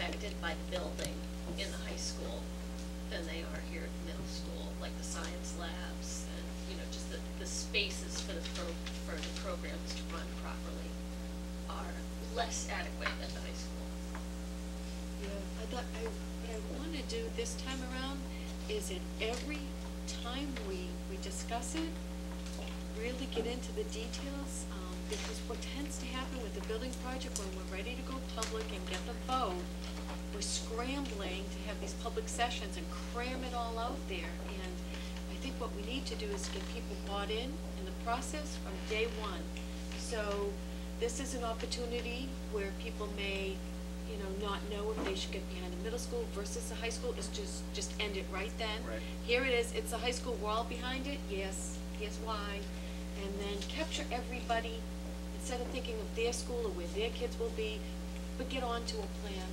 affected by building in the high school than they are here at middle school, like the science labs and, you know, just the spaces for the programs to run properly are less adequate at the high school. Yeah, I thought what I want to do this time around is at every time we discuss it, really get into the details, because what tends to happen with the building project when we're ready to go public and get the vote, we're scrambling to have these public sessions and cram it all out there. And I think what we need to do is get people bought in the process from day one. So this is an opportunity where people may, you know, not know if they should get behind the middle school versus the high school. Is just end it right then. Right. Here it is. It's a high school. We're all behind it. Yes. Here's why. And then capture everybody instead of thinking of their school or where their kids will be, but get on to a plan.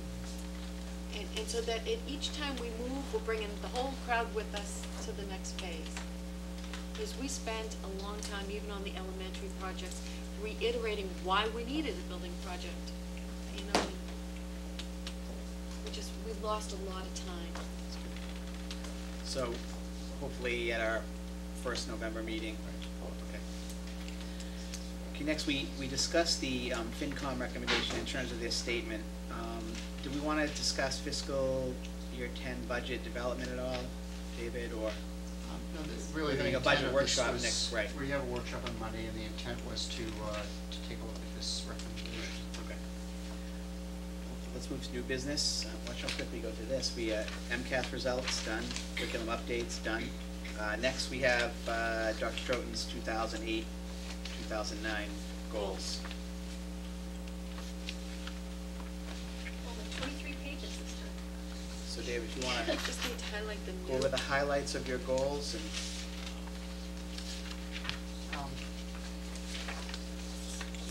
And so that at each time we move, we're bringing the whole crowd with us to the next phase. Because we spent a long time, even on the elementary projects, reiterating why we needed a building project. You know, we lost a lot of time. So hopefully at our first November meeting. Okay, next we discussed the FinCom recommendation in terms of their statement. Do we want to discuss fiscal year 10 budget development at all, David, or? No, really we're having a budget workshop next, right? We have a workshop on Monday, and the intent was to take a look at this recommendation. Okay. Let's move to new business. Watch how quick we go through this. We MCAS results done, curriculum updates done. Next we have Dr. Stroton's 2008-2009 goals. Only 23 pages this time. So David, if you want to Just need to highlight the go over the highlights of your goals and.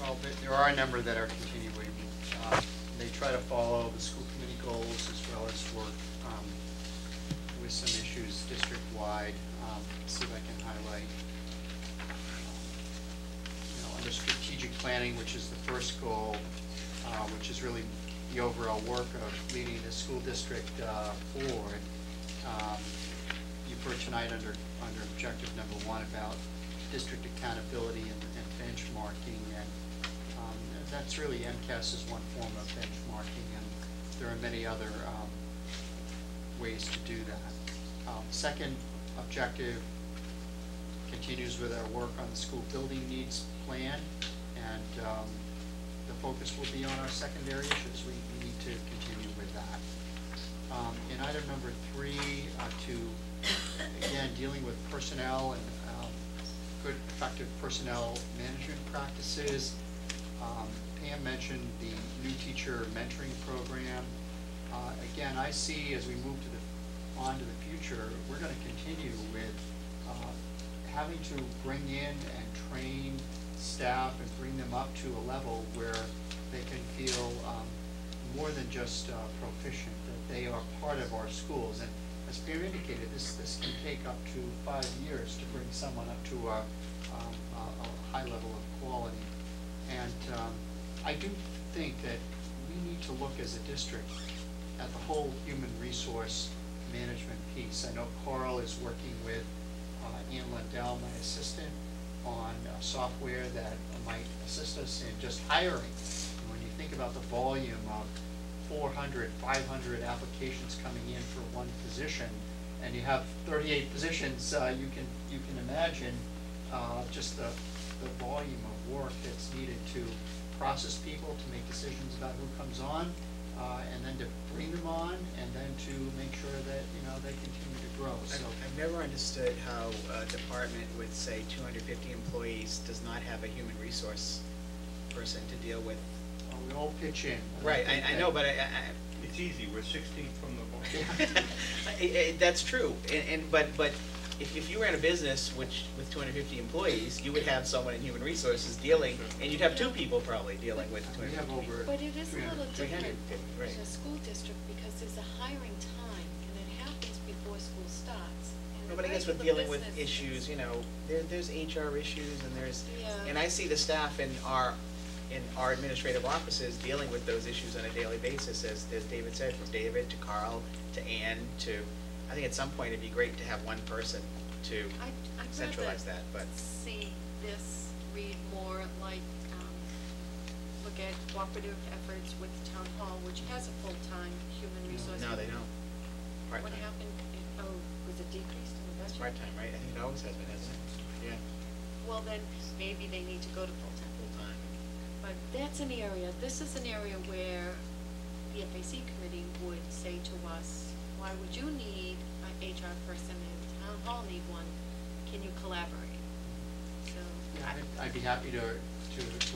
Well, there are a number that are continuing. They try to follow the school committee goals as well as work with some issues district-wide. See if I can highlight. Under strategic planning, which is the first goal, which is really the overall work of leading the school district forward. You've heard tonight under objective number 1 about district accountability and benchmarking, and that's really MCAS is one form of benchmarking, and there are many other ways to do that. Second objective continues with our work on the school building needs plan, and the focus will be on our secondary issues. We need to continue with that. In item number 3, again, dealing with personnel and good, effective personnel management practices. Pam mentioned the new teacher mentoring program. Again, I see as we move on to the future, we're going to continue with having to bring in and train staff and bring them up to a level where they can feel more than just proficient, that they are part of our schools. And as Pam indicated, this can take up to 5 years to bring someone up to a high level of quality. And I do think that we need to look as a district at the whole human resource management piece. I know Carl is working with Ann Lundell, my assistant, on software that might assist us in just hiring. And when you think about the volume of 400, 500 applications coming in for one position, and you have 38 positions, you can imagine just the volume of work that's needed to process people, to make decisions about who comes on, and then to bring them on, and then to make sure that they continue to grow. So I've never understood how a department with, say, 250 employees does not have a human resource person to deal with. we all pitch in. Right, I know, but it's easy. We're 16th from the bottom. that's true. But if you ran a business with 250 employees, you would have someone in human resources dealing, and you'd have 2 people probably dealing with 250. We have over. But it is a little different right. in a school district because there's a hiring time, and it happens before school starts. And No, but I guess with dealing with issues, there's HR issues, and there's, Yeah. and I see the staff in our in our administrative offices dealing with those issues on a daily basis, as David said, from David to Carl to Ann to, I think at some point it'd be great to have one person to I'd centralize rather that, but. see this read more like, look at cooperative efforts with town hall, which has a full-time human resource. No, they don't. What Part-time. happened, was it decreased in the budget? It's part-time, right? I think it always has been, hasn't it? Yeah, Well, then, maybe they need to go to full-time. full-time. But that's an area, this is an area where the FAC committee would say to us, why would you need an HR person and town hall need one? Can you collaborate? So. Yeah, I'd be happy to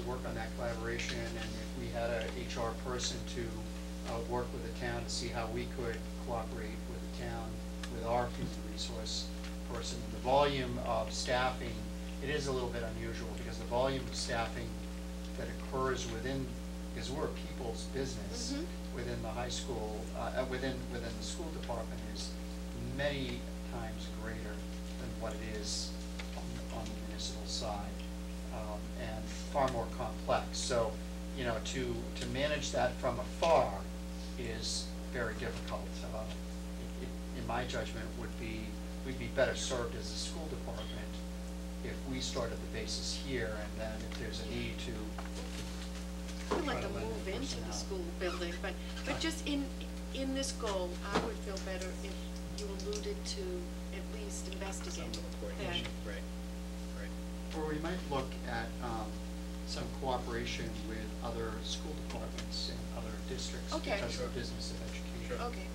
work on that collaboration, and if we had a HR person to work with the town to see how we could cooperate with the town, with our human resource person. And the volume of staffing, it is a little bit unusual, because the volume of staffing that occurs within, because we're a people's business, Mhm. within the high school, within the school department is many times greater than what it is on the municipal side, and far more complex. So, you know, to manage that from afar is very difficult. In my judgment, we'd be better served as a school department if we started the basis here, and then if there's a need to. I'd like try to lend move into the personnel. school building, but just in this goal, I would feel better if you alluded to at least Some investigating of the that. coordination, right, right. Or we might look at some cooperation with other school departments and other districts Okay. because Sure. of the business of education. Sure. Okay.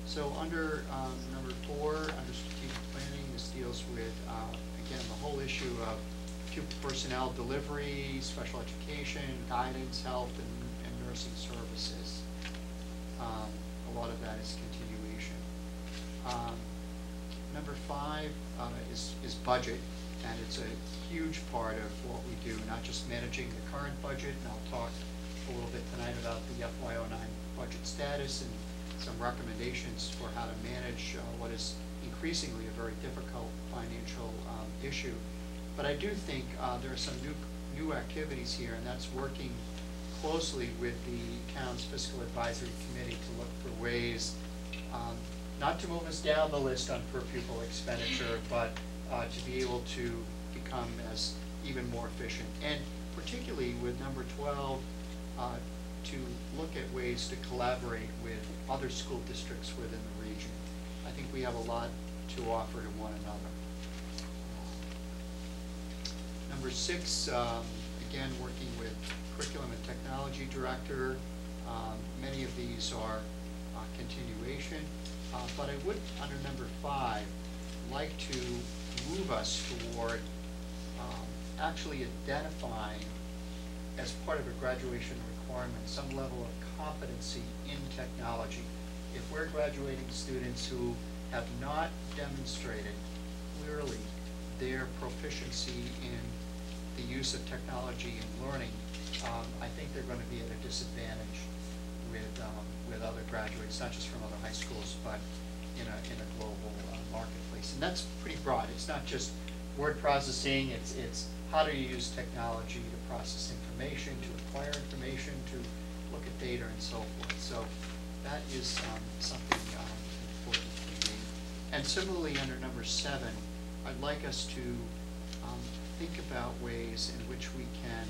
So under number 4, under strategic planning, this deals with, again, the whole issue of pupil personnel delivery, special education, guidance, health, and nursing services. A lot of that is continuation. Number 5 is budget, and it's a huge part of what we do, not just managing the current budget, and I'll talk a little bit tonight about the FY09 budget status and some recommendations for how to manage what is increasingly a very difficult financial issue. But I do think there are some new activities here, and that's working closely with the town's fiscal advisory committee to look for ways not to move us down the list on per pupil expenditure, but to be able to become as even more efficient. And particularly with number 12, to look at ways to collaborate with other school districts within the region. I think we have a lot to offer to one another. Number 6, again, working with curriculum and technology director. Many of these are continuation, but I would, under number 5, like to move us toward actually identifying, as part of a graduation requirement, some level of competency in technology. If we're graduating students who have not demonstrated clearly their proficiency in the use of technology in learning, I think they're going to be at a disadvantage with other graduates, not just from other high schools, but in a global marketplace. And that's pretty broad. It's not just word processing, it's how do you use technology to process information, to acquire information, to look at data and so forth. So that is something important to me. And similarly, under number 7, I'd like us to think about ways in which we can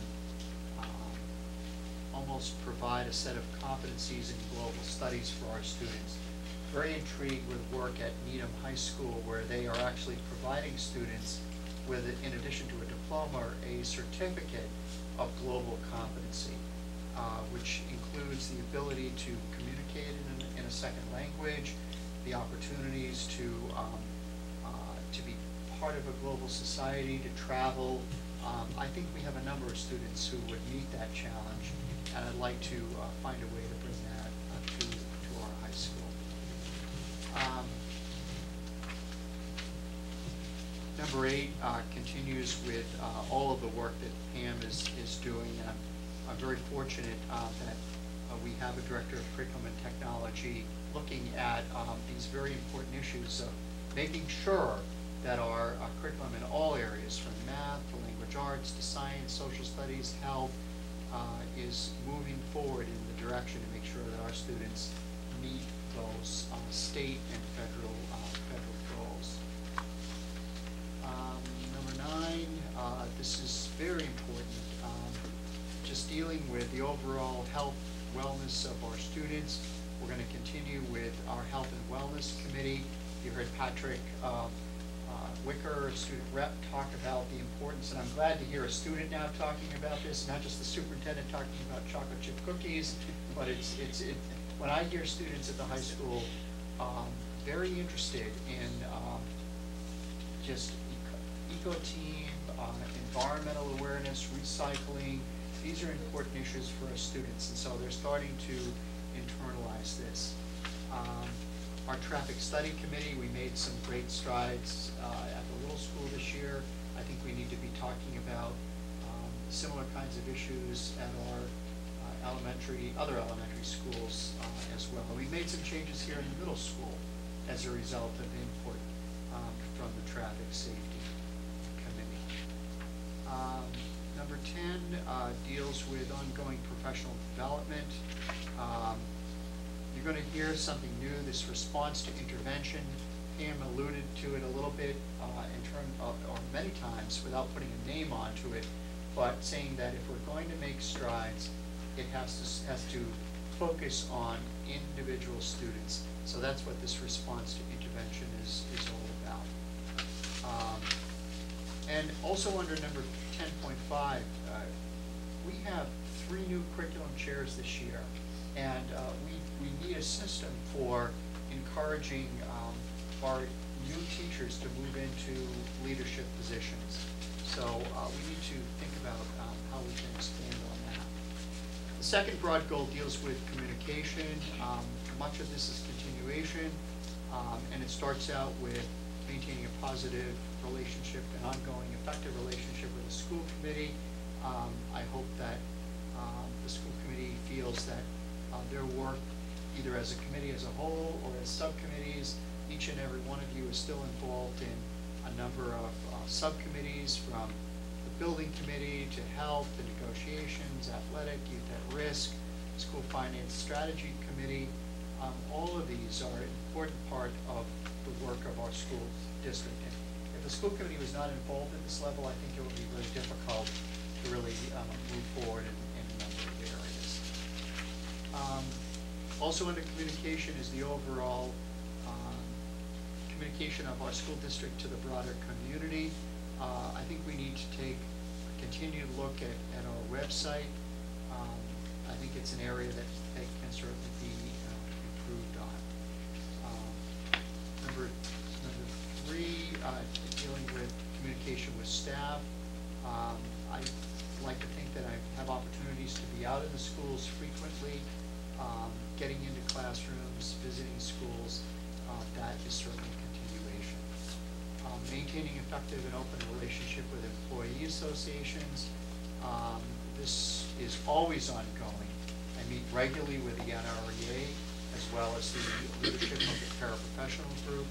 almost provide a set of competencies in global studies for our students. Very intrigued with work at Needham High School, where they are actually providing students with, in addition to a diploma, a certificate of global competency, which includes the ability to communicate in a second language, the opportunities to be part of a global society, to travel. I think we have a number of students who would meet that challenge, and I'd like to find a way to bring that to our high school. Number 8 continues with all of the work that Pam is doing, and I'm very fortunate that we have a director of curriculum and technology looking at these very important issues of making sure that our curriculum in all areas, from math to language language arts to science, social studies, health, is moving forward in the direction to make sure that our students meet those state and federal goals. Number 9, this is very important, just dealing with the overall health, wellness of our students. We're going to continue with our Health and Wellness Committee. You heard Patrick Wicker, student rep, talk about the importance, and I'm glad to hear a student now talking about this, not just the superintendent talking about chocolate chip cookies, but when I hear students at the high school very interested in just eco-team, environmental awareness, recycling, these are important issues for our students, and so they're starting to internalize this. Our traffic study committee, we made some great strides at the little school this year. I think we need to be talking about similar kinds of issues at our other elementary schools as well. We made some changes here in the middle school as a result of input from the traffic safety committee. Number 10 deals with ongoing professional development. You're going to hear something new, this response to intervention. Pam alluded to it a little bit in terms of, or many times without putting a name onto it, but saying that if we're going to make strides, it has to focus on individual students. So that's what this response to intervention is all about. And also under number 10.5, we have 3 new curriculum chairs this year. And we need a system for encouraging our new teachers to move into leadership positions. So we need to think about how we can expand on that. The second broad goal deals with communication. Much of this is continuation, and it starts out with maintaining a positive relationship, an ongoing effective relationship with the school committee. I hope that the school committee feels that their work, either as a committee as a whole or as subcommittees, each and every one of you is still involved in a number of subcommittees, from the building committee to health, to negotiations, athletic, youth at risk, school finance strategy committee. All of these are an important part of the work of our school district. And if the school committee was not involved at this level, I think it would be very difficult to really move forward in a number of areas. Also under communication is the overall communication of our school district to the broader community. I think we need to take a continued look at our website. I think it's an area that can certainly be improved on. Number 3, dealing with communication with staff. I like to think that I have opportunities to be out in the schools frequently, getting into classrooms, visiting schools. That is certainly a continuation. Maintaining effective and open relationship with employee associations. This is always ongoing. I meet regularly with the NREA as well as the leadership of the paraprofessional group.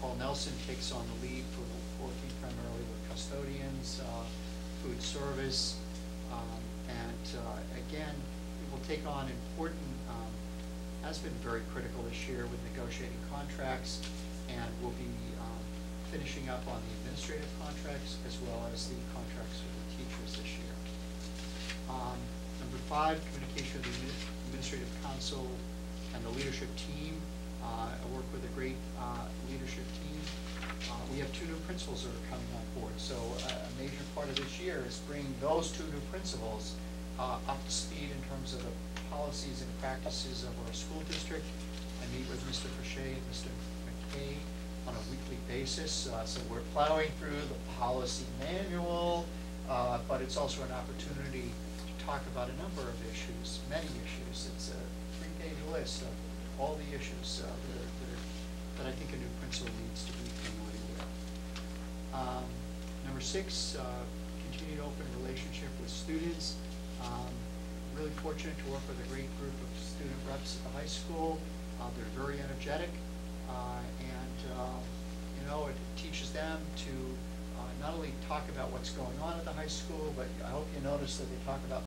Paul Nelson takes on the lead for working primarily with custodians, food service, again, we will take on important, has been very critical this year with negotiating contracts, and we'll be finishing up on the administrative contracts as well as the contracts with the teachers this year. Number 5, communication with the administrative council and the leadership team. I work with a great leadership team. We have 2 new principals that are coming on board, so a major part of this year is bringing those 2 new principals up to speed in terms of the policies and practices of our school district. I meet with Mr. Fauché and Mr. McKay on a weekly basis, so we're plowing through the policy manual, but it's also an opportunity to talk about a number of issues, many issues. It's a 3-page list of all the issues that I think a new principal needs to be familiar with. Number 6, continued open relationship with students. Really fortunate to work with a great group of student reps at the high school. They're very energetic, and it teaches them to not only talk about what's going on at the high school, but I hope you notice that they talk about